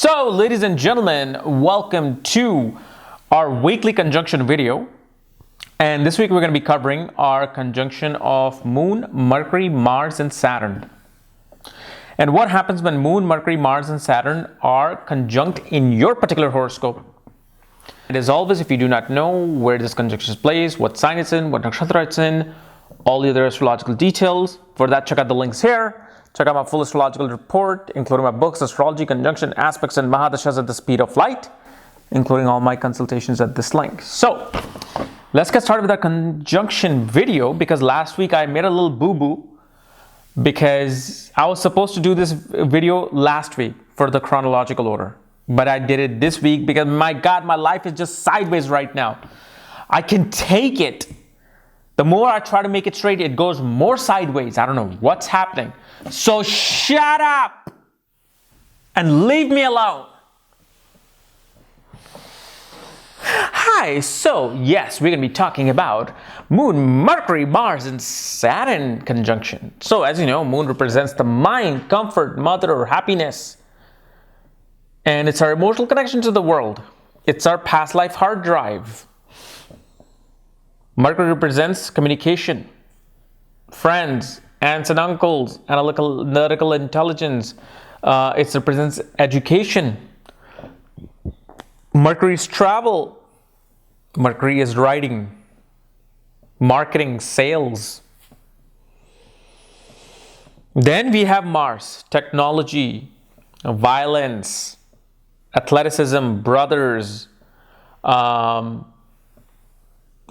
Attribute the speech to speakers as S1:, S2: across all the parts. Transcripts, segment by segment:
S1: So, ladies and gentlemen, welcome to our weekly conjunction video. And this week we're going to be covering our conjunction of Moon, Mercury, Mars, and Saturn. And what happens when Moon, Mercury, Mars, and Saturn are conjunct in your particular horoscope. And as always, if you do not know where this conjunction is placed, what sign it's in, what nakshatra it's in, all the other astrological details, for that check out the links here. Check out my full astrological report, including my books, Astrology, Conjunction, Aspects, and Mahadashas at the Speed of Light, including all my consultations at this link. So, let's get started with our conjunction video, because last week I made a little boo-boo because I was supposed to do this video last week for the chronological order. But I did it this week because, my God, my life is just sideways right now. I can take it. The more I try to make it straight, it goes more sideways. I don't know what's happening. So shut up and leave me alone. Hi, so yes, we're going to be talking about Moon, Mercury, Mars, and Saturn conjunction. So as you know, Moon represents the mind, comfort, mother, or happiness. And it's our emotional connection to the world. It's our past life hard drive. Mercury represents communication, friends, aunts and uncles, analytical intelligence. It represents education. Mercury is travel. Mercury is writing, marketing, sales. Then we have Mars, technology, violence, athleticism, brothers,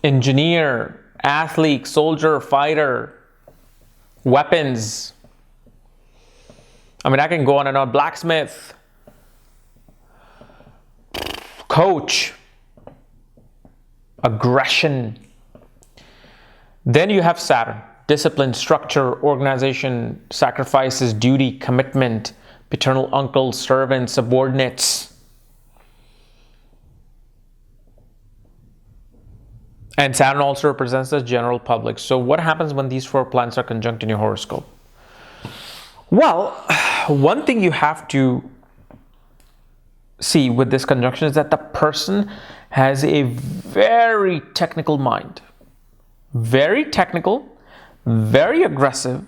S1: engineer, athlete, soldier, fighter, weapons. I mean, I can go on and on. Blacksmith, coach, aggression. Then you have Saturn, discipline, structure, organization, sacrifices, duty, commitment, paternal uncles, servants, subordinates. And Saturn also represents the general public. So what happens when these four planets are conjunct in your horoscope? Well, one thing you have to see with this conjunction is that the person has a very technical mind. Very technical, very aggressive,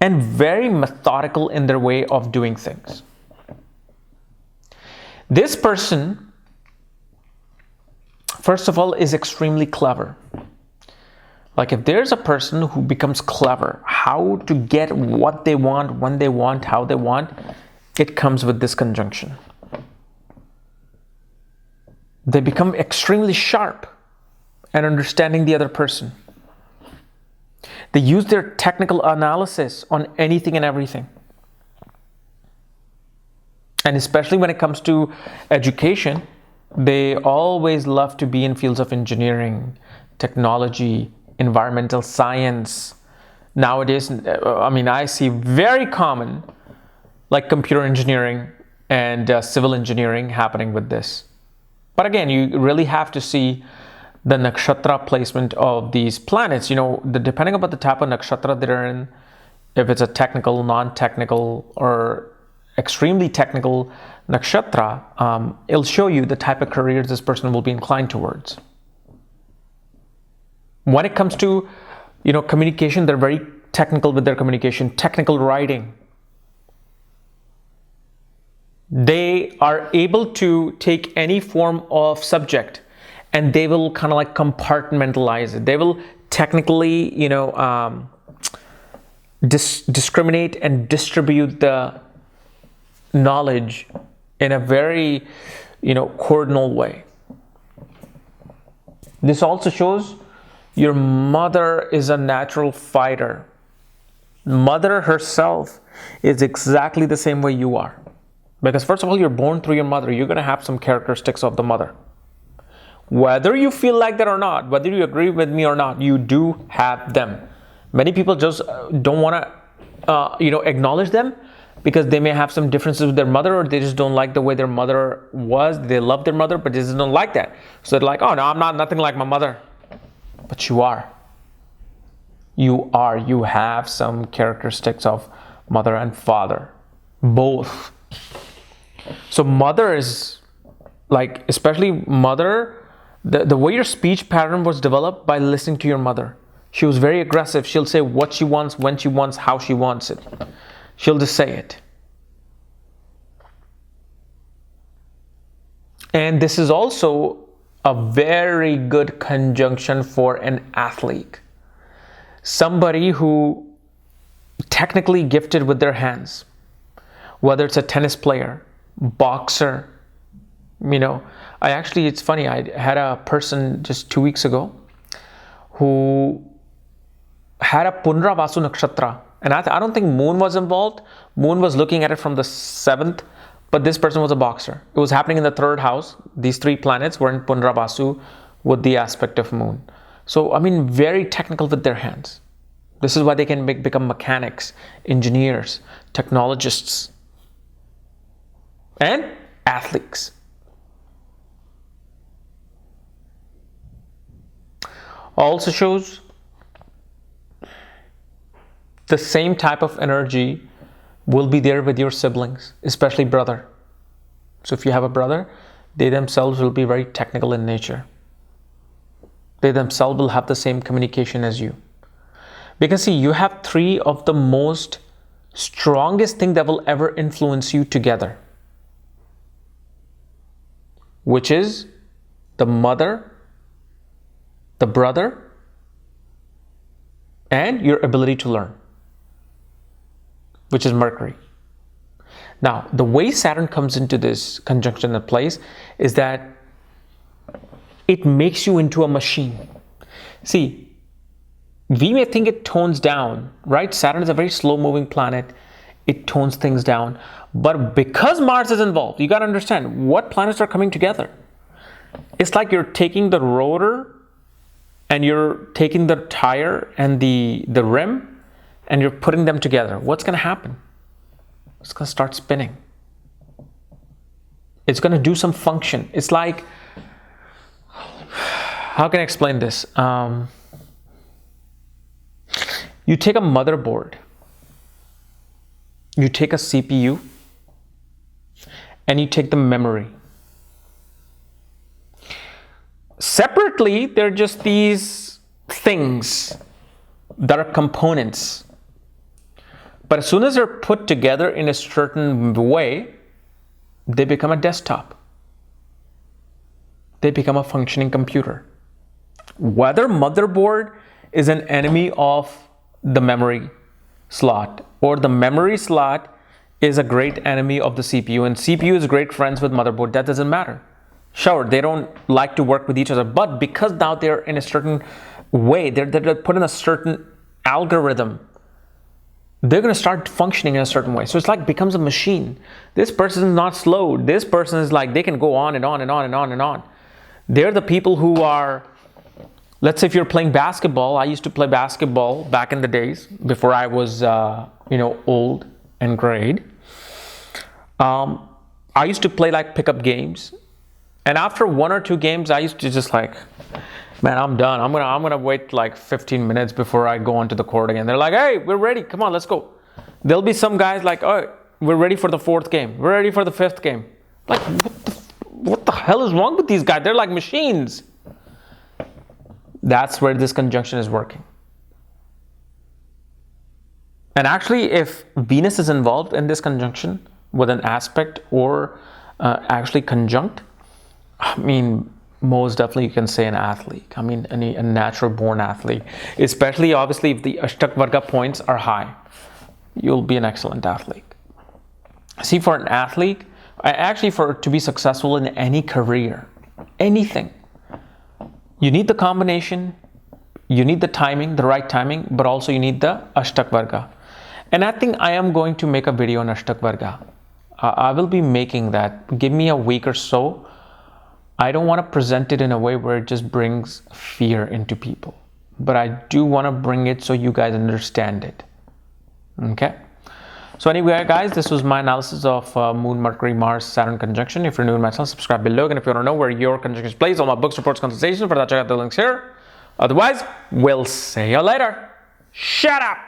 S1: and very methodical in their way of doing things. This person, first of all, is extremely clever. Like, if there's a person who becomes clever, how to get what they want, when they want, how they want, it comes with this conjunction. They become extremely sharp at understanding the other person. They use their technical analysis on anything and everything. And especially when it comes to education, they always love to be in fields of engineering, technology, environmental science. Nowadays, I mean, I see very common, like computer engineering and civil engineering happening with this. But again, you really have to see the nakshatra placement of these planets. You know, depending upon the type of nakshatra they're in, if it's a technical, non-technical, or extremely technical nakshatra, it'll show you the type of careers this person will be inclined towards. When it comes to, communication, they're very technical with their communication, technical writing. They are able to take any form of subject and they will kind of like compartmentalize it. They will technically, discriminate and distribute the knowledge in a very, cardinal way. This also shows your mother is a natural fighter. Mother herself is exactly the same way you are. Because first of all, you're born through your mother. You're going to have some characteristics of the mother. Whether you feel like that or not, whether you agree with me or not, you do have them. Many people just don't want to, acknowledge them because they may have some differences with their mother, or they just don't like the way their mother was. They love their mother, but they just don't like that. So they're like, oh, no, I'm not nothing like my mother. But you are. You are. You have some characteristics of mother and father. Both. So mother is like, especially mother, the way your speech pattern was developed by listening to your mother. She was very aggressive. She'll say what she wants, when she wants, how she wants it. She'll just say it. And this is also a very good conjunction for an athlete. Somebody who technically gifted with their hands, whether it's a tennis player, boxer. It's funny, I had a person just 2 weeks ago who had a Punravasu nakshatra, and I don't think moon was involved. Moon was looking at it from the 7th, but this person was a boxer. It was happening in the 3rd house. These 3 planets were in Punravasu with the aspect of moon. So, very technical with their hands. This is why they can become mechanics, engineers, technologists, and athletes. Also shows the same type of energy will be there with your siblings, especially brother. So if you have a brother, they themselves will be very technical in nature. They themselves will have the same communication as you. Because see, you have 3 of the most strongest thing that will ever influence you together, which is the mother, the brother, and your ability to learn, which is Mercury. Now, the way Saturn comes into this conjunction and place is that it makes you into a machine. See, we may think it tones down, right? Saturn is a very slow-moving planet. It tones things down. But because Mars is involved, you got to understand what planets are coming together. It's like you're taking the rotor and you're taking the tire and the rim and you're putting them together. What's going to happen? It's going to start spinning. It's going to do some function. It's like, how can I explain this? You take a motherboard, you take a CPU, and you take the memory. Separately, they're just these things that are components. But as soon as they're put together in a certain way, they become a desktop. They become a functioning computer. Whether motherboard is an enemy of the memory slot or the memory slot is a great enemy of the CPU and CPU is great friends with motherboard, that doesn't matter. Sure, they don't like to work with each other, but because now they're in a certain way, they're put in a certain algorithm, they're going to start functioning in a certain way. So it's like becomes a machine. This person is not slow. This person is like, they can go on and on and on and on and on. They're the people who are, let's say if you're playing basketball. I used to play basketball back in the days before I was, old and grayed. I used to play like pickup games. And after 1 or 2 games, I used to just like, man, I'm done. I'm gonna wait like 15 minutes before I go onto the court again. They're like, hey, we're ready. Come on, let's go. There'll be some guys like, oh, we're ready for the 4th game. We're ready for the 5th game. Like, what the hell is wrong with these guys? They're like machines. That's where this conjunction is working. And actually, if Venus is involved in this conjunction with an aspect or actually conjunct, most definitely you can say an athlete. A natural born athlete, especially obviously if the Ashtak Varga points are high, you'll be an excellent athlete. See, for an athlete, to be successful in any career, anything, you need the combination, you need the timing, the right timing, but also you need the Ashtak Varga. And I think I am going to make a video on Ashtak Varga. I will be making that. Give me a week or so. I don't want to present it in a way where it just brings fear into people, but I do want to bring it so you guys understand it. Okay? So anyway, guys, this was my analysis of Moon, Mercury, Mars, Saturn conjunction. If you're new to my channel, subscribe below. And if you want to know where your conjunction is placed, all my books, reports, consultations, for that, check out the links here. Otherwise, we'll see you later. Shut up!